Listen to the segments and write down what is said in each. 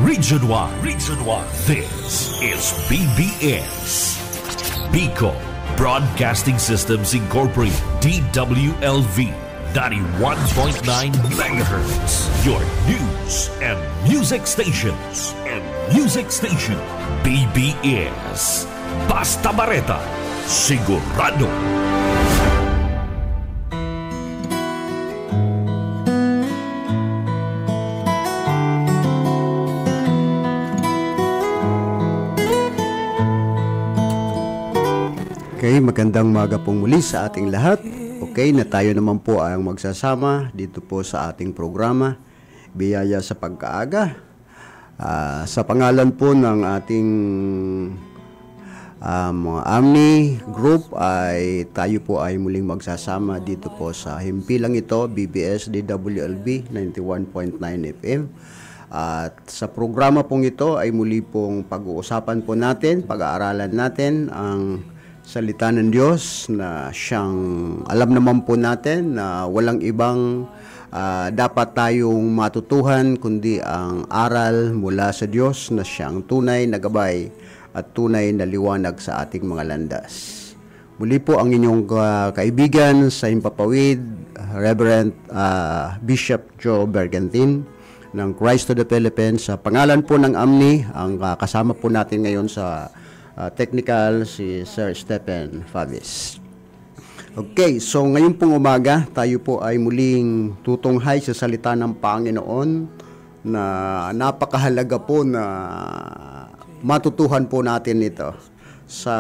Region 1. Region 1. This is BBS. Bicol Broadcasting Systems Incorporated. DWLV. 91.9 MHz. Your news and music stations. BBS. Basta Bareta. Sigurado. Okay, magandang maga pong muli sa ating lahat. Okay, na tayo naman po ang magsasama dito po sa ating programa, Biyaya sa Pagkaaga. Sa pangalan po ng ating mga AMNI group ay tayo po ay muling magsasama dito po sa himpilang ito, BBS DWLB 91.9 FM. At sa programa pong ito ay muli pong pag-uusapan po natin, pag-aaralan natin ang salita ng Diyos na siyang alam naman po natin na walang ibang dapat tayong matutuhan kundi ang aral mula sa Diyos na siyang tunay na gabay at tunay na liwanag sa ating mga landas. Muli po ang inyong kaibigan sa Himpapawid, Reverend Bishop Joe Bergantin ng Christ to the Philippines. Sa pangalan po ng AMNI, ang kasama po natin ngayon sa technical si Sir Stephen Favis. Okay, so ngayon pong umaga, tayo po ay muling tutunghay sa salita ng Panginoon na napakahalaga po na matutuhan po natin ito. Sa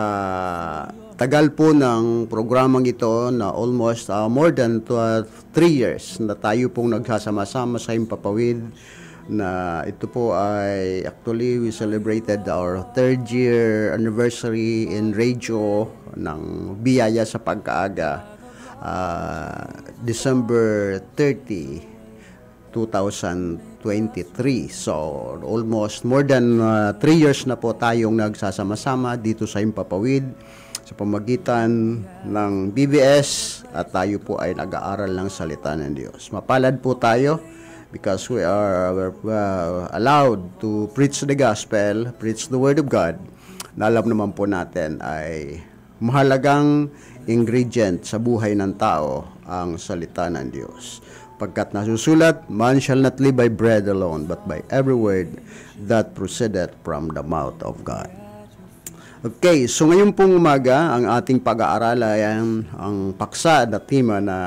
tagal po ng programang ito na almost more than 3 years na tayo pong nagsasama-sama sa Himpapawid, na ito po ay actually we celebrated our 3rd year anniversary in radio ng Biyaya sa Pagkaaga, December 30, 2023. So almost more than 3 years na po tayong nagsasama-sama dito sa Himpapawid sa pamagitan ng BBS at tayo po ay nag-aaral ng salita ng Diyos. Mapalad po tayo because we are allowed to preach the gospel, preach the word of God, na alam naman po natin ay mahalagang ingredient sa buhay ng tao ang salita ng Diyos. Pagkat nasusulat, man shall not live by bread alone, but by every word that proceedeth from the mouth of God. Okay, so ngayon pong umaga, ang ating pag-aaralan ang paksa na tema na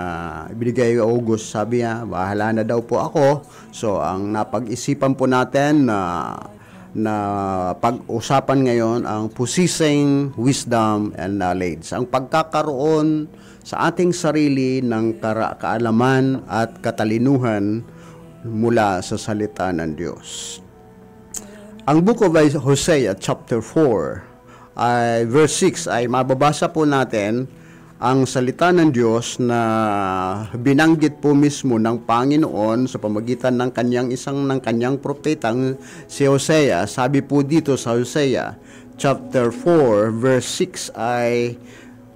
ibinigay kay August. Sabi niya, bahala na daw po ako. So, ang napag-isipan po natin na pag-usapan ngayon ang possessing wisdom and knowledge. Ang pagkakaroon sa ating sarili ng kaalaman at katalinuhan mula sa salita ng Diyos. Ang Book of Hosea, chapter 4, verse 6 ay mababasa po natin ang salita ng Diyos na binanggit po mismo ng Panginoon sa pamagitan ng kanyang propetang si Hosea. Sabi po dito sa Hosea chapter 4 verse 6 ay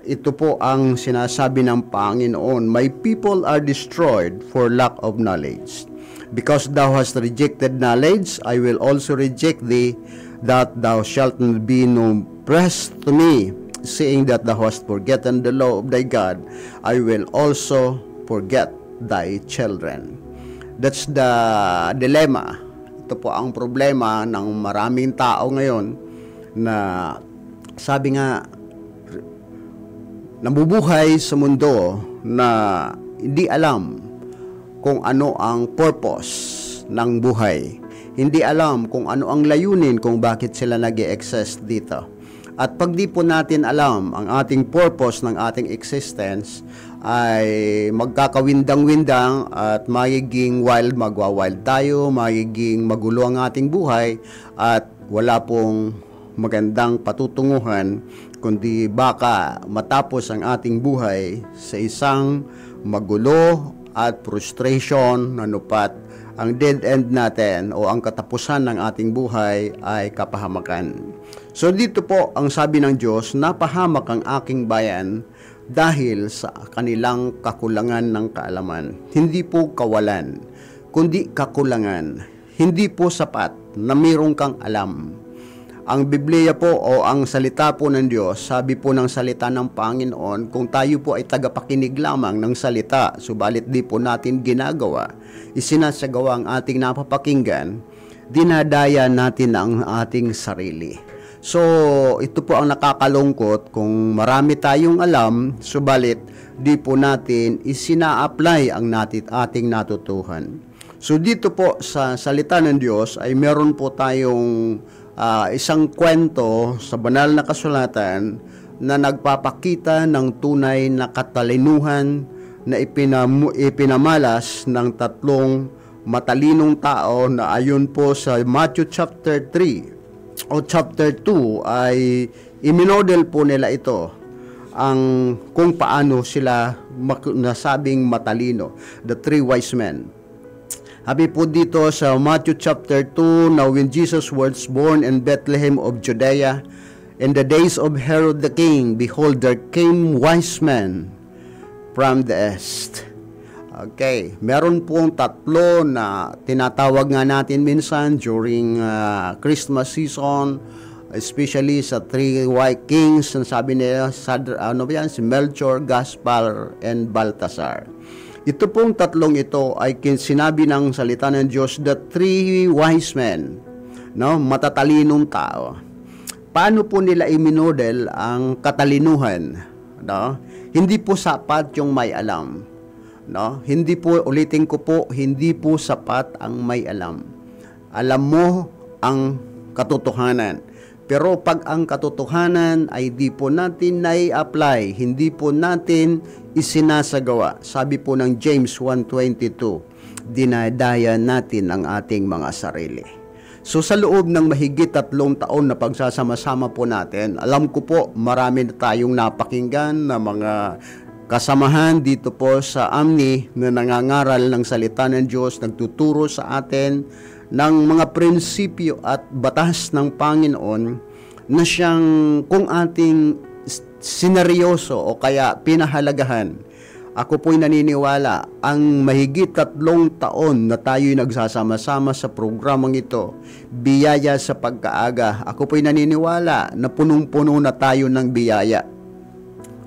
ito po ang sinasabi ng Panginoon, "My people are destroyed for lack of knowledge. Because thou hast rejected knowledge, I will also reject thee, that thou shalt be no praise to me, saying that thou hast forgotten the law of thy God, I will also forget thy children." That's the dilemma. Ito po ang problema ng maraming tao ngayon na sabi nga, nabubuhay sa mundo na hindi alam kung ano ang purpose ng buhay. Hindi alam kung ano ang layunin kung bakit sila nag-e-exist dito. At pag di po natin alam ang ating purpose ng ating existence, ay magkakawindang-windang at magiging magwa-wild tayo, magiging magulo ang ating buhay, at wala pong magandang patutunguhan, kundi baka matapos ang ating buhay sa isang magulo at frustration na nupat. Ang dead end natin o ang katapusan ng ating buhay ay kapahamakan. So dito po ang sabi ng Diyos, napahamak ang aking bayan dahil sa kanilang kakulangan ng kaalaman. Hindi po kawalan, kundi kakulangan. Hindi po sapat na mayroon kang alam. Ang Biblia po o ang salita po ng Diyos, sabi po ng salita ng Panginoon, kung tayo po ay tagapakinig lamang ng salita, subalit di po natin ginagawa, isinasagawa ang ating napapakinggan, dinadaya natin ang ating sarili. So, ito po ang nakakalungkot kung marami tayong alam, subalit di po natin isina-apply ang ating natutuhan. So, dito po sa salita ng Diyos ay meron po tayong isang kwento sa banal na kasulatan na nagpapakita ng tunay na katalinuhan na ipinamalas ng tatlong matalinong tao na ayon po sa Matthew chapter 3 o chapter 2 ay iminodel po nila ito ang kung paano sila nasabing matalino, the three wise men. Habi po dito sa Matthew chapter 2, now when Jesus was born in Bethlehem of Judea, in the days of Herod the king, behold, there came wise men from the east. Okay, meron pong tatlo na tinatawag nga natin minsan during Christmas season, especially sa three white kings, sabi nila, si Melchor, Gaspar, and Balthasar. Ito pong tatlong ito ay sinabi ng salita ng Diyos, the three wise men, no, matatalinong tao. Paano po nila iminodel ang katalinuhan? No? Hindi po sapat yung may alam. No? Hindi po, ulitin ko po, hindi po sapat ang may alam. Alam mo ang katotohanan. Pero pag ang katotohanan ay di po natin nai-apply, hindi po natin isinasagawa, sabi po ng James 1:22, dinadaya natin ang ating mga sarili. So sa loob ng mahigit 3 taon na pagsasama-sama po natin, alam ko po marami na tayong napakinggan na mga kasamahan dito po sa AMNI na nangangaral ng salita ng Diyos, nagtuturo sa atin ng mga prinsipyo at batas ng Panginoon na siyang kung ating sineryoso o kaya pinahalagahan. Ako po'y naniniwala ang mahigit 3 taon na tayo'y nagsasama-sama sa programang ito, biyaya sa pagkaaga. Ako po'y naniniwala na punong-puno na tayo ng biyaya.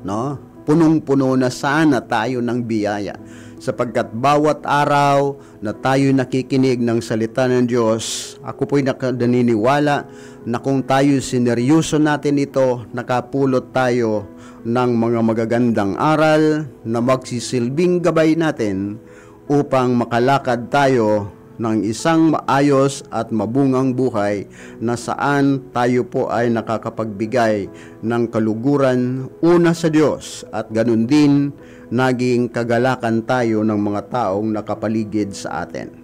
No? Punong-puno na sana tayo ng biyaya. Sapagkat bawat araw na tayo nakikinig ng salita ng Diyos, ako po'y naniniwala na kung tayo sineryoso natin ito, nakapulot tayo ng mga magagandang aral na magsisilbing gabay natin upang makalakad tayo ng isang maayos at mabungang buhay na saan tayo po ay nakakapagbigay ng kaluguran una sa Diyos at ganun din naging kagalakan tayo ng mga taong nakapaligid sa atin.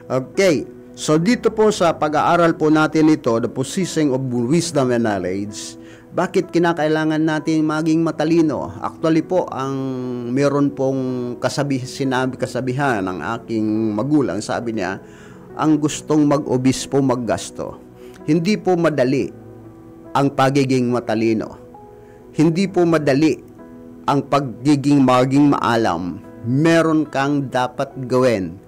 Okay, so dito po sa pag-aaral po natin ito, the possessing of wisdom and knowledge, bakit kinakailangan natin maging matalino? Actually po, ang meron pong kasabihan ng aking magulang, sabi niya, ang gustong mag-obispo maggasto. Hindi po madali ang pagiging matalino. Hindi po madali ang maging maalam. Meron kang dapat gawin.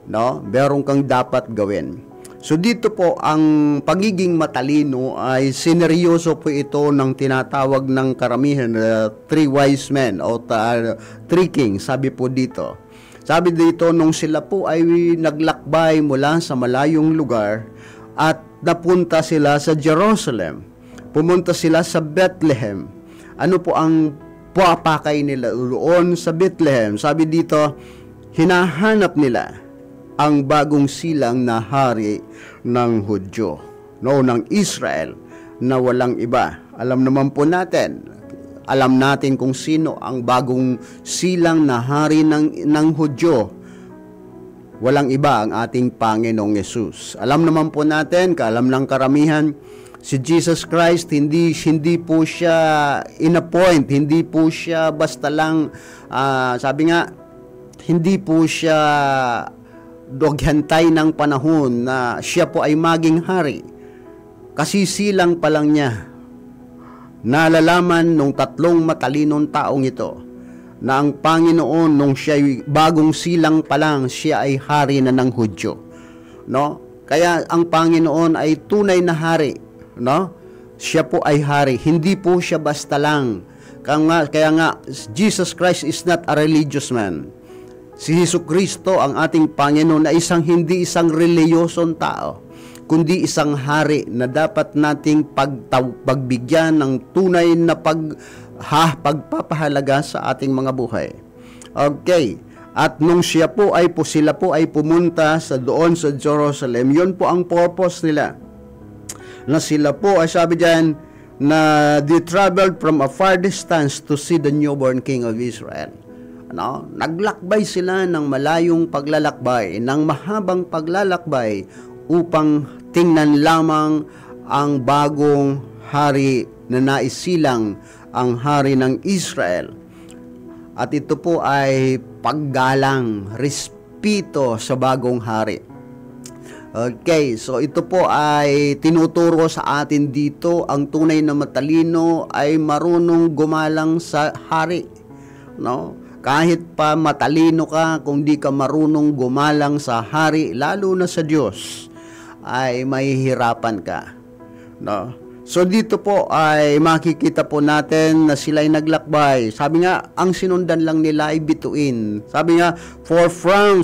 No? Meron kang dapat gawin. So dito po, ang pagiging matalino ay sineryoso po ito ng tinatawag ng karamihan, three wise men o three kings, sabi po dito. Sabi dito, nung sila po ay naglakbay mula sa malayong lugar at napunta sila sa Jerusalem, pumunta sila sa Bethlehem. Ano po ang puapakay nila doon sa Bethlehem? Sabi dito, hinahanap nila ang bagong silang na hari ng Hudyo, no, ng Israel, na walang iba. Alam naman po natin, alam natin kung sino ang bagong silang na hari ng Hudyo. Walang iba ang ating Panginoong Yesus. Alam naman po natin, kaalam ng karamihan, si Jesus Christ, hindi po siya in-appoint, hindi po siya basta lang, sabi nga, hindi po siya doghantay ng panahon na siya po ay maging hari. Kasi silang pa lang niya, nalalaman nung tatlong matalinong taong ito na ang Panginoon nung siya ay bagong silang pa lang, siya ay hari na ng Hudyo. No? Kaya ang Panginoon ay tunay na hari, no? Siya po ay hari, hindi po siya basta lang. Kaya nga, Jesus Christ is not a religious man. Si Jesucristo ang ating Panginoon na hindi isang reliyosong tao, kundi isang hari na dapat nating pagbigyan ng tunay na pagpapahalaga sa ating mga buhay. Okay. At nung sila po ay pumunta doon sa Jerusalem, yun po ang purpose nila. Na sila po ay sabi diyan na they traveled from a far distance to see the newborn King of Israel. Ano? Naglakbay sila ng malayong paglalakbay, ng mahabang paglalakbay upang tingnan lamang ang bagong hari na naisilang, ang hari ng Israel. At ito po ay paggalang, respeto sa bagong hari. Okay, so ito po ay tinuturo sa atin dito, ang tunay na matalino ay marunong gumalang sa hari. No? Kahit pa matalino ka, kung di ka marunong gumalang sa hari, lalo na sa Diyos, ay mahihirapan ka. No? So dito po ay makikita po natin na sila ay naglakbay. Sabi nga, ang sinundan lang nila ay bituin. Sabi nga,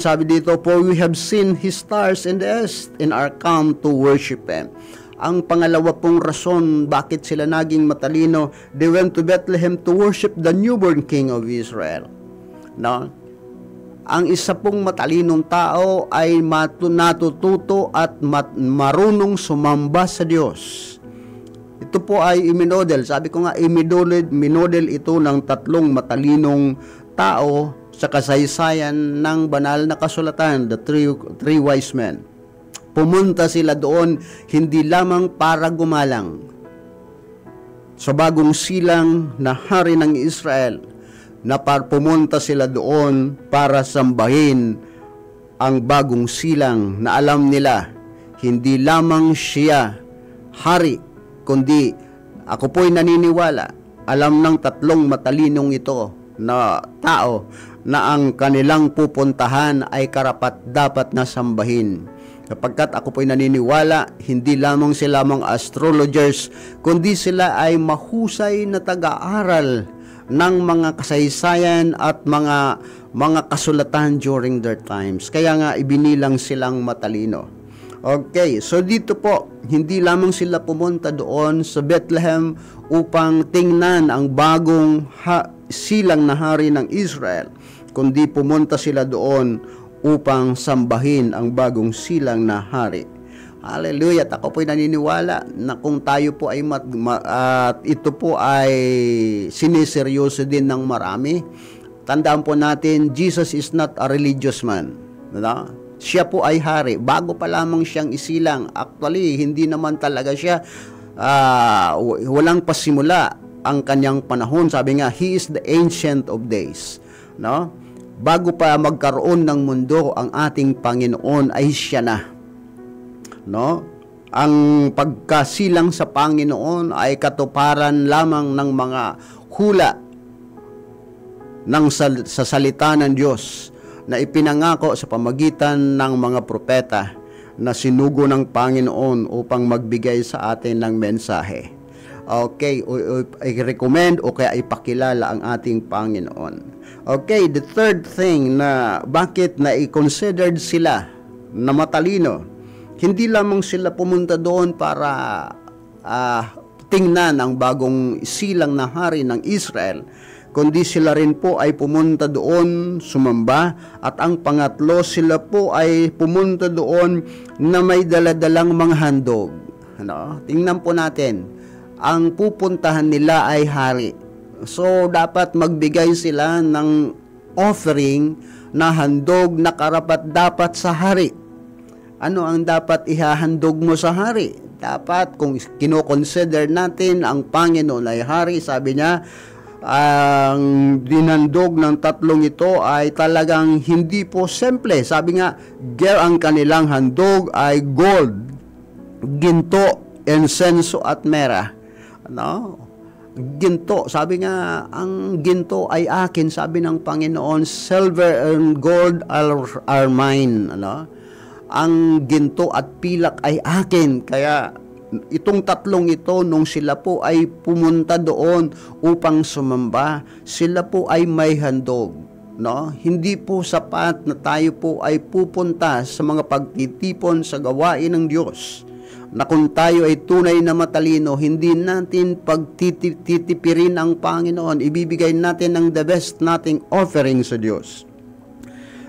sabi dito, for we have seen His stars in the east and are come to worship Him. Ang pangalawa pong rason bakit sila naging matalino, they went to Bethlehem to worship the newborn King of Israel. No? Ang isa pong matalinong tao ay natututo at marunong sumamba sa Diyos. Ito po ay iminodel. Sabi ko nga, iminodel ito ng tatlong matalinong tao sa kasaysayan ng banal na kasulatan, the three wise men. Pumunta sila doon hindi lamang para gumalang sa bagong silang na hari ng Israel, na pumunta sila doon para sambahin ang bagong silang na alam nila hindi lamang siya hari, kundi ako po'y naniniwala, alam ng tatlong matalinong ito na tao na ang kanilang pupuntahan ay karapat-dapat na sambahin. Kapagkat ako po'y naniniwala, hindi lamang sila mga astrologers, kundi sila ay mahusay na taga-aral ng mga kasaysayan at mga kasulatan during their times. Kaya nga ibinilang silang matalino. Okay, so dito po, hindi lamang sila pumunta doon sa Bethlehem upang tingnan ang bagong silang na hari ng Israel, kundi pumunta sila doon upang sambahin ang bagong silang na hari. Hallelujah! At ako po'y naniniwala na kung tayo po ay ito po ay siniseryoso din ng marami, tandaan po natin, Jesus is not a religious man. No? Siya po ay hari. Bago pa lamang siyang isilang. Actually, hindi naman talaga siya, walang pasimula ang kanyang panahon. Sabi nga, He is the Ancient of Days. No? Bago pa magkaroon ng mundo, ang ating Panginoon ay siya na. No? Ang pagkasilang sa Panginoon ay katuparan lamang ng mga hula sa salita ng Diyos na ipinangako sa pamagitan ng mga propeta na sinugo ng Panginoon upang magbigay sa atin ng mensahe. Okay, i-recommend o kaya ipakilala ang ating Panginoon. Okay, the third thing na bakit na i-considered sila na matalino, hindi lamang sila pumunta doon para tingnan ang bagong silang na hari ng Israel, kundi sila rin po ay pumunta doon sumamba, at ang pangatlo, sila po ay pumunta doon na may daladalang mga handog. Ano? Tingnan po natin, ang pupuntahan nila ay hari. So, dapat magbigay sila ng offering na handog na karapat-dapat sa hari. Ano ang dapat ihahandog mo sa hari? Dapat, kung kino-consider natin ang Panginoon ay hari, sabi niya, ang dinandog ng tatlong ito ay talagang hindi po simple. Sabi nga, ang kanilang handog ay gold, ginto, insenso at mera. Ano? Ginto, sabi nga, ang ginto ay akin, sabi ng Panginoon, silver and gold are mine. Ano? ang ginto at pilak ay akin. Kaya itong tatlong ito, nung sila po ay pumunta doon upang sumamba, sila po ay may handog. No? Hindi po sapat na tayo po ay pupunta sa mga pagtitipon sa gawain ng Diyos. Na kung tayo ay tunay na matalino, hindi natin pagtitipirin ang Panginoon, ibibigay natin ang the best nating offering sa Diyos.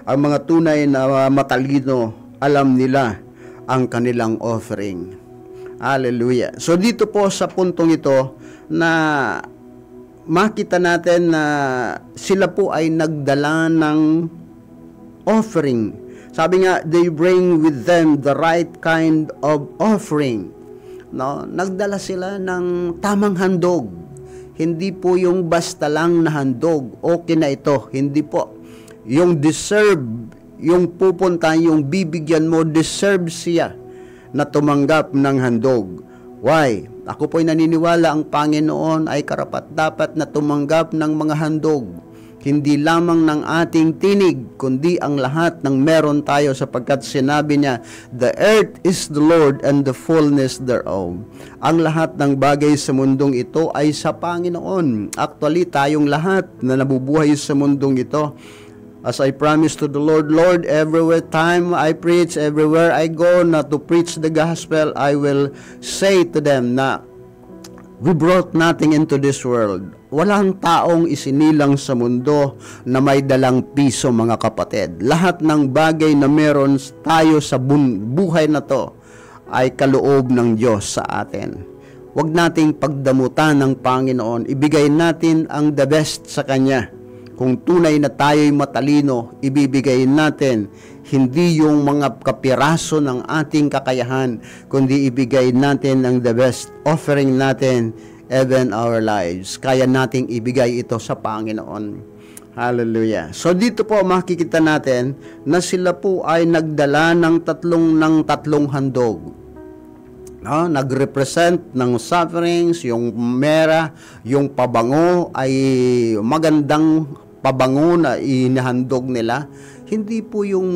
Ang mga tunay na matalino, alam nila ang kanilang offering. Hallelujah. So dito po sa puntong ito na makita natin na sila po ay nagdala ng offering. Sabi nga, they bring with them the right kind of offering. No? Nagdala sila ng tamang handog. Hindi po yung basta lang na handog. Okay na ito. Hindi po. Yung deserve, yung pupunta, yung bibigyan mo, deserve siya na tumanggap ng handog. Why? Ako po'y naniniwala ang Panginoon ay karapat-dapat na tumanggap ng mga handog. Hindi lamang ng ating tinig, kundi ang lahat ng meron tayo, sapagkat sinabi niya, the earth is the Lord and the fullness thereof. Ang lahat ng bagay sa mundong ito ay sa Panginoon. Actually, tayong lahat na nabubuhay sa mundong ito, as I promised to the Lord, Lord, everywhere time I preach, everywhere I go na to preach the gospel, I will say to them na we brought nothing into this world. Walang taong isinilang sa mundo na may dalang piso, mga kapatid. Lahat ng bagay na meron tayo sa buhay na to ay kaloob ng Diyos sa atin. Huwag nating pagdamutan ng Panginoon. Ibigay natin ang the best sa Kanya. Kung tunay na tayo'y matalino, ibibigay natin hindi yung mga kapiraso ng ating kakayahan, kundi ibigay natin ang the best, offering natin even our lives. Kaya nating ibigay ito sa Panginoon. Hallelujah. So dito po makikita natin na sila po ay nagdala ng tatlong handog. No, nagrepresent ng sufferings, yung mera, yung pabango ay magandang pabango na inihandog nila. Hindi po yung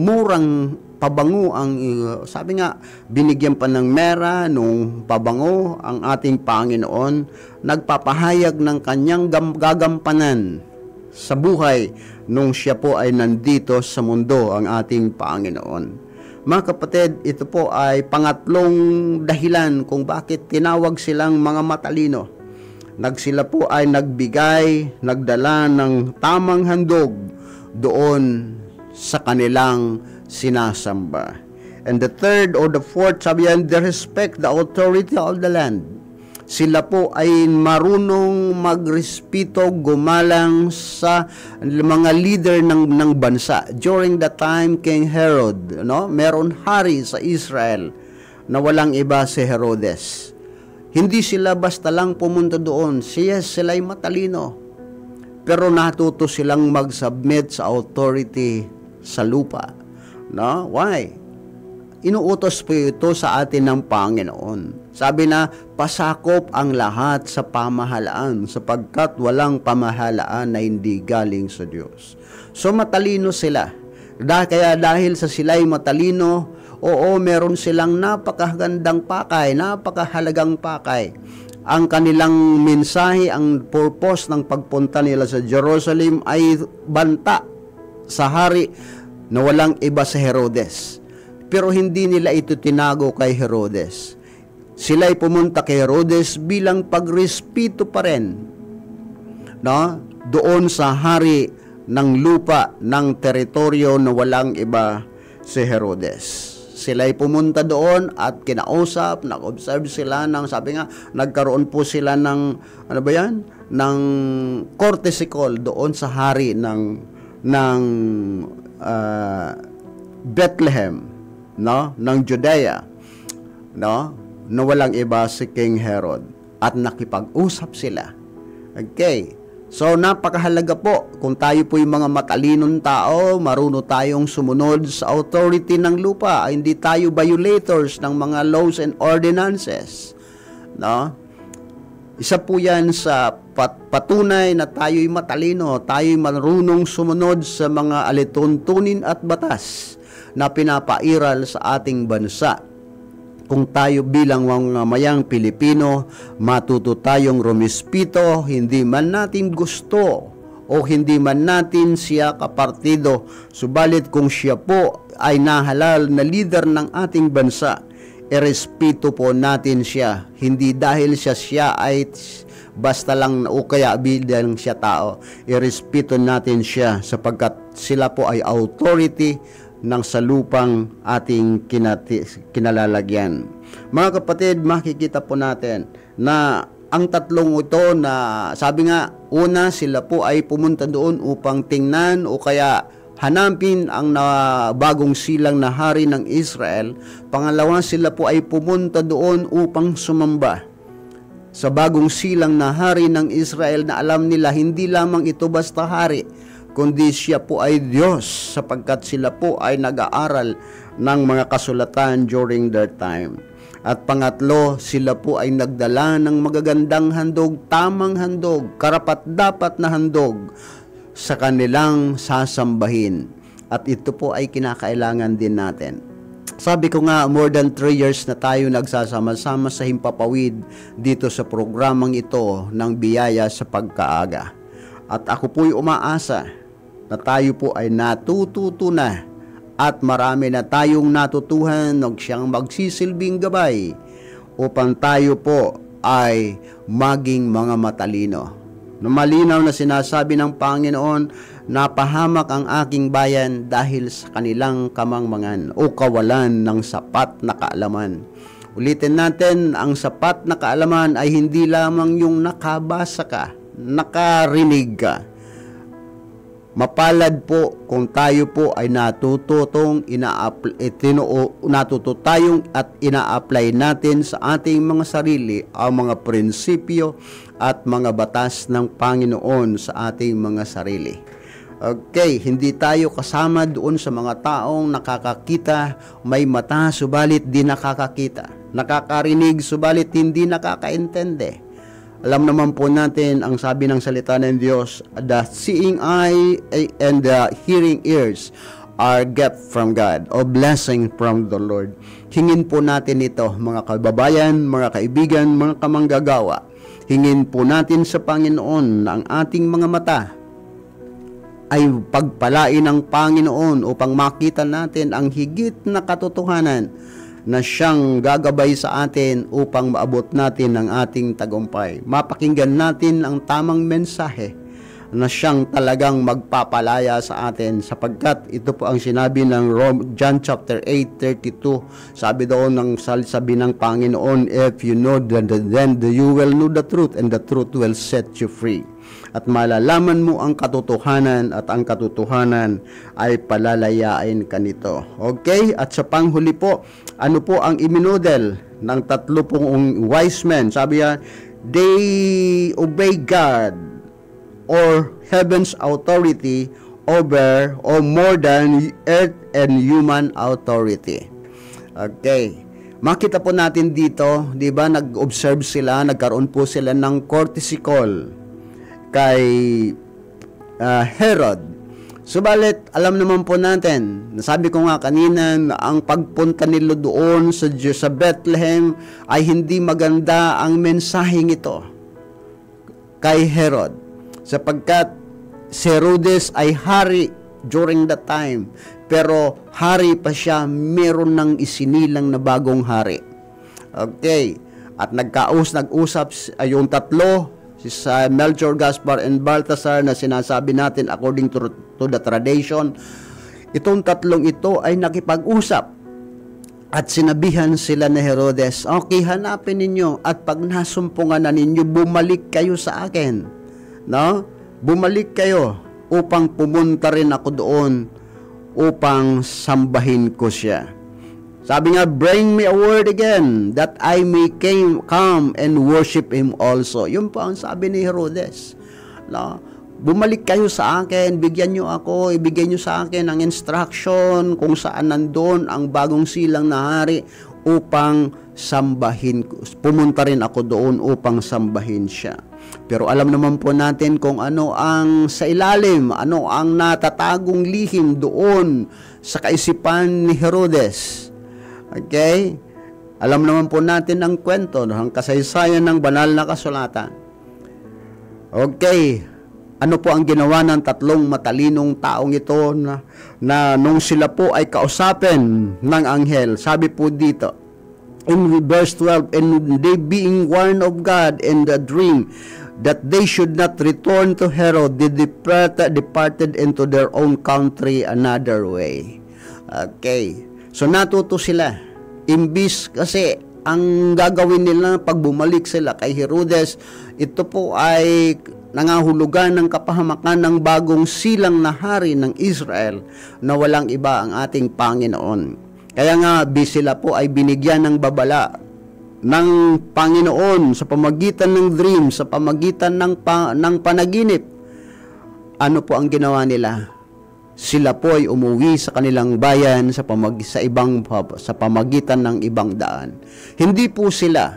murang pabango ang sabi nga, binigyan pa ng mera nung pabango ang ating Panginoon, nagpapahayag ng kanyang gagampanan sa buhay nung siya po ay nandito sa mundo, ang ating Panginoon. Mga kapatid, ito po ay pangatlong dahilan kung bakit tinawag silang mga matalino. Sila po ay nagbigay, nagdala ng tamang handog doon sa kanilang sinasamba. And the third or the fourth, sabi yan, they respect the authority of the land. Sila po ay marunong magrespeto, gumalang sa mga leader ng bansa. During the time King Herod, no, meron hari sa Israel na walang iba si Herodes. Hindi sila basta lang pumunta doon. Yes, sila'y matalino. Pero natuto silang mag-submit sa authority sa lupa. No? Why? Inuutos po ito sa atin ng Panginoon. Sabi na, pasakop ang lahat sa pamahalaan, sapagkat walang pamahalaan na hindi galing sa Diyos. So matalino sila. Kaya dahil sa sila'y matalino, oo, meron silang napakagandang pakay, napakahalagang pakay. Ang kanilang mensahe, ang purpose ng pagpunta nila sa Jerusalem ay banta sa hari na walang iba sa Herodes. Pero hindi nila ito tinago kay Herodes. Sila'y pumunta kay Herodes bilang pagrespeto pa rin, no? Doon sa hari ng lupa, ng teritoryo na walang iba si Herodes. Sila'y pumunta doon at kinausap, nag-observe sila ng, sabi nga, nagkaroon po sila ng, ano ba yan? Ng courtesy doon sa hari ng Bethlehem, no, ng Judea, no, na walang iba si King Herod, at nakipag-usap sila. Okay, so napakahalaga po kung tayo po yung mga matalinong tao, marunong tayong sumunod sa authority ng lupa, hindi tayo violators ng mga laws and ordinances, no. Isa po yan sa patunay na tayo'y matalino, tayo'y marunong sumunod sa mga alituntunin at batas na pinapairal sa ating bansa. Kung tayo bilang mga mayang Pilipino, matuto tayong rumispito, hindi man natin gusto o hindi man natin siya kapartido, subalit kung siya po ay nahalal na leader ng ating bansa, irespeto po natin siya, hindi dahil siya ay basta lang o kaya bilang siya tao, irespeto natin siya sapagkat sila po ay authority ng salupang ating kinalalagyan. Mga kapatid, makikita po natin na ang tatlong ito na sabi nga, una sila po ay pumunta doon upang tingnan o kaya hanapin ang bagong silang na hari ng Israel. Pangalawa, sila po ay pumunta doon upang sumamba sa bagong silang na hari ng Israel na alam nila hindi lamang ito basta hari, kundi siya po ay Diyos sapagkat sila po ay nag-aaral ng mga kasulatan during their time. At pangatlo, sila po ay nagdala ng magagandang handog, tamang handog, karapat-dapat na handog sa kanilang sasambahin. At ito po ay kinakailangan din natin. Sabi ko nga, more than 3 years na tayo nagsasama-sama sa Himpapawid dito sa programang ito ng Biyaya sa Pagkaaga. At ako po'y umaasa na tayo po ay natututo na at marami na tayong natutuhan ng siyang magsisilbing gabay upang tayo po ay maging mga matalino. Na malinaw na sinasabi ng Panginoon, napahamak ang aking bayan dahil sa kanilang kamangmangan o kawalan ng sapat na kaalaman. Ulitin natin, ang sapat na kaalaman ay hindi lamang yung nakabasa ka, nakarinig ka. Mapalad po kung tayo po ay natututong ina-apply natin sa ating mga sarili ang mga prinsipyo at mga batas ng Panginoon sa ating mga sarili. Okay, hindi tayo kasama doon sa mga taong nakakakita, may mata subalit di nakakakita, nakakarinig subalit hindi nakakaintindi. Alam naman po natin ang sabi ng salita ng Diyos, the seeing eye and the hearing ears are gift from God, o blessing from the Lord. Hingin po natin ito, mga kababayan, mga kaibigan, mga kamanggagawa. Hingin po natin sa Panginoon na ang ating mga mata ay pagpalain ng Panginoon upang makita natin ang higit na katotohanan na siyang gagabay sa atin upang maabot natin ang ating tagumpay. Mapakinggan natin ang tamang mensahe na siyang talagang magpapalaya sa atin sapagkat ito po ang sinabi ng John chapter 8:32. Sabi doon ng sabi ng Panginoon, if you know then you will know the truth and the truth will set you free. At malalaman mo ang katotohanan at ang katotohanan ay palalayain ka nito. Okay? At sa panghuli po, ano po ang iminodel ng tatlo pong wise men? Sabi yan, they obey God or heaven's authority over or more than earth and human authority. Okay. Makita po natin dito, di ba, nag-observe sila, nagkaroon po sila ng courtesy call kay Herod. Subalit, alam naman po natin, nasabi ko nga kanina na ang pagpunta nila doon sa Bethlehem ay hindi maganda ang mensaheng ito kay Herod. Sapagkat si Herodes ay hari during that time, pero hari pa siya, meron ng isinilang na bagong hari. Okay, at nag-usap yung tatlo, si Melchor, Gaspar, and Balthasar na sinasabi natin according to the tradition. Itong tatlong ito ay nakipag-usap at sinabihan sila ni Herodes, okay, hanapin ninyo at pag nasumpungan na ninyo, bumalik kayo sa akin. No? Bumalik kayo upang pumunta rin ako doon upang sambahin ko siya. Sabi nga, bring me a word again, that I may come and worship Him also. Yun po ang sabi ni Herodes. No? Bumalik kayo sa akin, bigyan nyo ako, ibigay nyo sa akin ang instruction kung saan nandun ang bagong silang na hari upang pumunta rin ako doon upang sambahin siya. Pero alam naman po natin kung ano ang sa ilalim, ano ang natatagong lihim doon sa kaisipan ni Herodes. Okay? Alam naman po natin ang kwento, ang kasaysayan ng banal na kasulatan. Okay, ano po ang ginawa ng tatlong matalinong taong ito na nung sila po ay kausapin ng anghel? Sabi po dito, in verse 12, and they being warned of God in the dream, that they should not return to Herod, they departed into their own country another way. Okay, so natuto sila. Imbis kasi ang gagawin nila pag bumalik sila kay Herodes, ito po ay nangahulugan ng kapahamakan ng bagong silang na hari ng Israel na walang iba ang ating Panginoon. Kaya nga, sila po ay binigyan ng babala ng Panginoon sa pamagitan ng dream, sa pamagitan ng panaginip. Ano po ang ginawa nila? Sila po ay umuwi sa kanilang bayan sa pamagitan ng ibang daan. Hindi po sila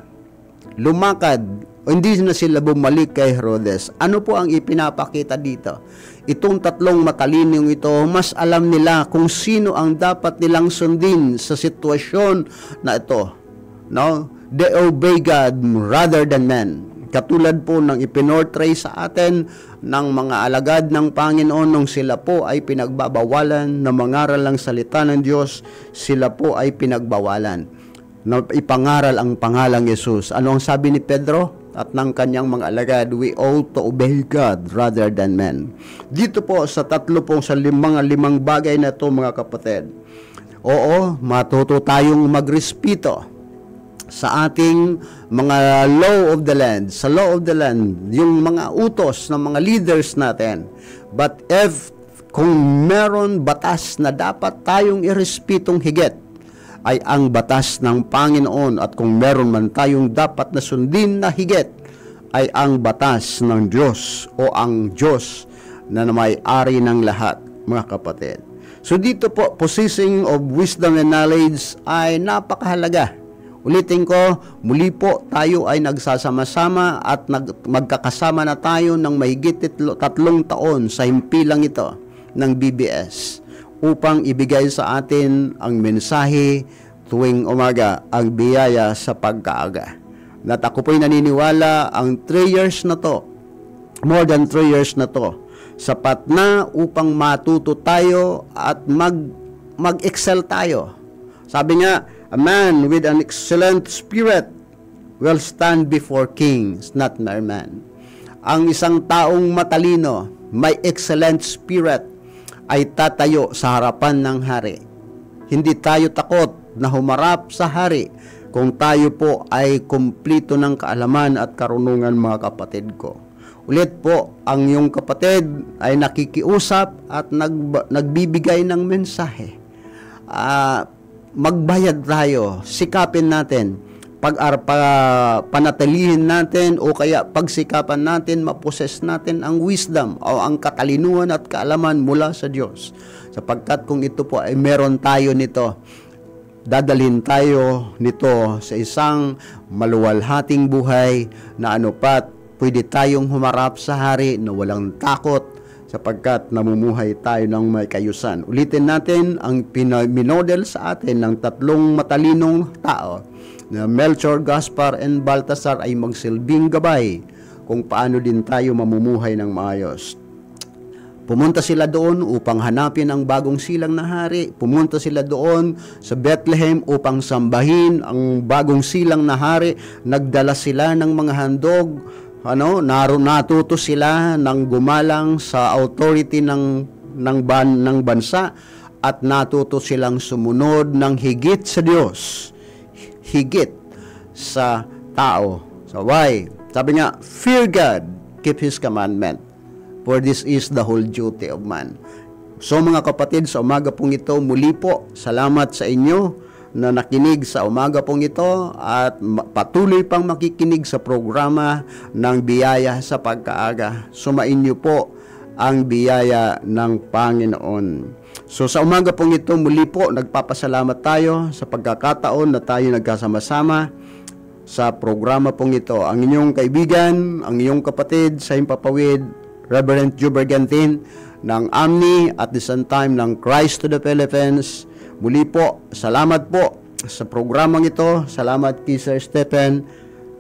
lumakad, hindi na sila bumalik kay Herodes. Ano po ang ipinapakita dito? Itong tatlong matalinong ito, mas alam nila kung sino ang dapat nilang sundin sa sitwasyon na ito. No? They obey God rather than men. Katulad po ng ipinortray sa atin ng mga alagad ng Panginoon nung sila po ay pinagbabawalan na mangaral ng salita ng Diyos, sila po ay pinagbawalan na ipangaral ang pangalang Yesus. Ano ang sabi ni Pedro at ng kanyang mga alagad? We ought to obey God rather than men. Dito po sa limang bagay na ito, mga kapatid, oo, matuto tayong magrespeto sa ating mga law of the land, sa law of the land, yung mga utos ng mga leaders natin. But kung meron batas na dapat tayong irespetong higit, ay ang batas ng Panginoon, at kung meron man tayong dapat na sundin na higit, ay ang batas ng Diyos o ang Diyos na may-ari ng lahat, mga kapatid. So dito po, possessing of wisdom and knowledge ay napakahalaga. Ulitin ko, muli po tayo ay nagsasama-sama at magkakasama na tayo ng mahigit 3 taon sa himpilang ito ng BBS upang ibigay sa atin ang mensahe tuwing umaga, ang biyaya sa pagkaaga. At ako po'y naniniwala ang 3 years na to, more than 3 years na to, sapat na upang matuto tayo at mag-excel tayo. Sabi nga, a man with an excellent spirit will stand before kings, not mere man. Ang isang taong matalino, may excellent spirit, ay tatayo sa harapan ng hari. Hindi tayo takot na humarap sa hari kung tayo po ay kumplito ng kaalaman at karunungan, mga kapatid ko. Ulit po, ang iyong kapatid ay nakikiusap at nagbibigay ng mensahe. Magbayad tayo, sikapin natin, panatilihin natin o kaya pagsikapan natin, maposes natin ang wisdom o ang katalinuhan at kaalaman mula sa Diyos. Sapagkat kung ito po ay meron tayo nito, dadalhin tayo nito sa isang maluwalhating buhay na pwede tayong humarap sa hari na walang takot, sapagkat namumuhay tayo ng may kayusan. Ulitin natin ang minodel sa atin ng 3 matalinong tao na Melchor, Gaspar, and Baltasar ay magsilbing gabay kung paano din tayo mamumuhay ng maayos. Pumunta sila doon upang hanapin ang bagong silang na hari. Pumunta sila doon sa Bethlehem upang sambahin ang bagong silang na hari. Nagdala sila ng mga handog. Natuto sila ng gumalang sa authority ng bansa at natuto silang sumunod ng higit sa Diyos, higit sa tao. So why? Sabi nga, fear God, keep His commandment, for this is the whole duty of man. So mga kapatid, sa umaga pong ito, muli po, salamat sa inyo na nakinig sa umaga pong ito at patuloy pang makikinig sa programa ng Biyaya sa Pagkaaga. Sumain niyo po ang biyaya ng Panginoon. So sa umaga pong ito, muli po nagpapasalamat tayo sa pagkakataon na tayo nagkasama-sama sa programa pong ito. Ang inyong kaibigan, ang inyong kapatid sa Himpapawid, Reverend Joe Bergantin ng AMNI at the same time ng Christ to the Philippines. Muli po, salamat po sa programang ito. Salamat kay Sir Stephen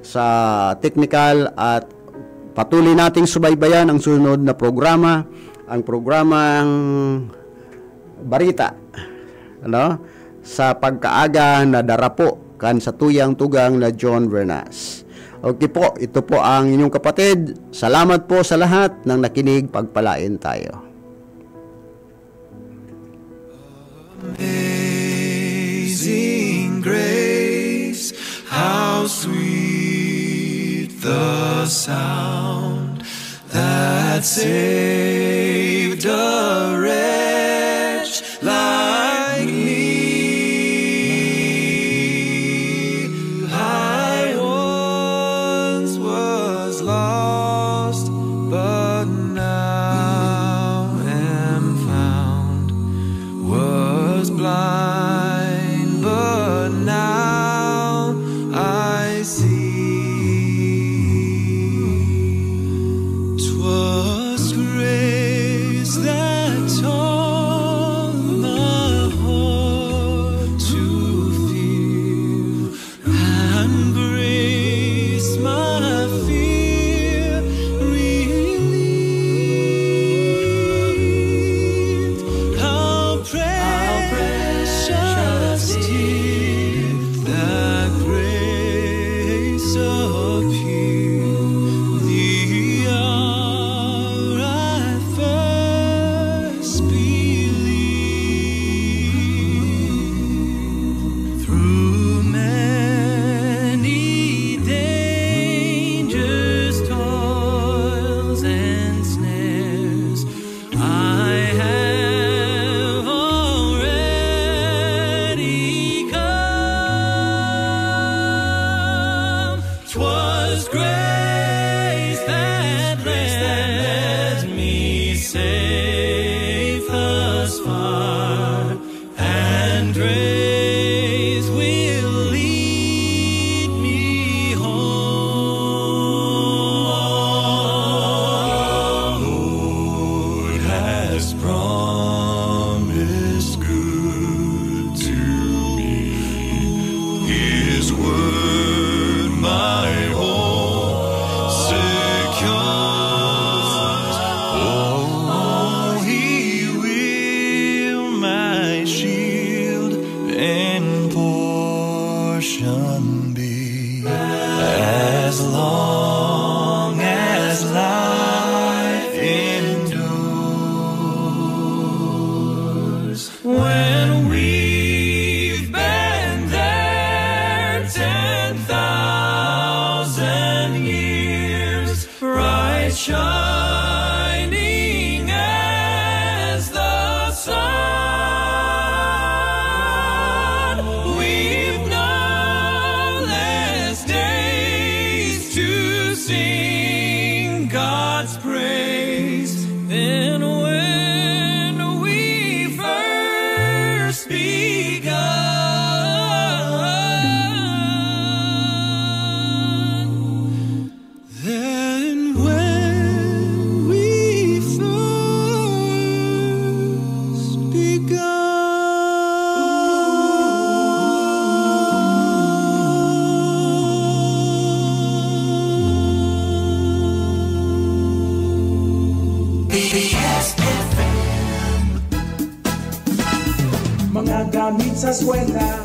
sa technical at patuloy nating subaybayan ang sunod na programa, ang programang Barita, sa pagkaaga na darapo kan sa tuyang tugang na John Bernas. Okay po, ito po ang inyong kapatid. Salamat po sa lahat ng nakinig, pagpalain tayo. Amazing grace, how sweet the sound that saved a wretch like me. I once was lost, but now am found. Was blind, but now I see. 'Twas grace that taught my heart to fear, and grace my fear relieved. How precious did that grace appear the hour I first believed. Through many dangers, toils, and snares, I have already come. 'Twas grace that led me safe thus far, and grace will lead me home. The Lord has promised good to me. His word my hope secures. Oh, He will my shield and portion be, as long as life endures. When we've been there 10,000 years, bright shining as the sun, we've no less days to sing God's praise than when we first begun. Then when we first Mga gamit sa eskwela,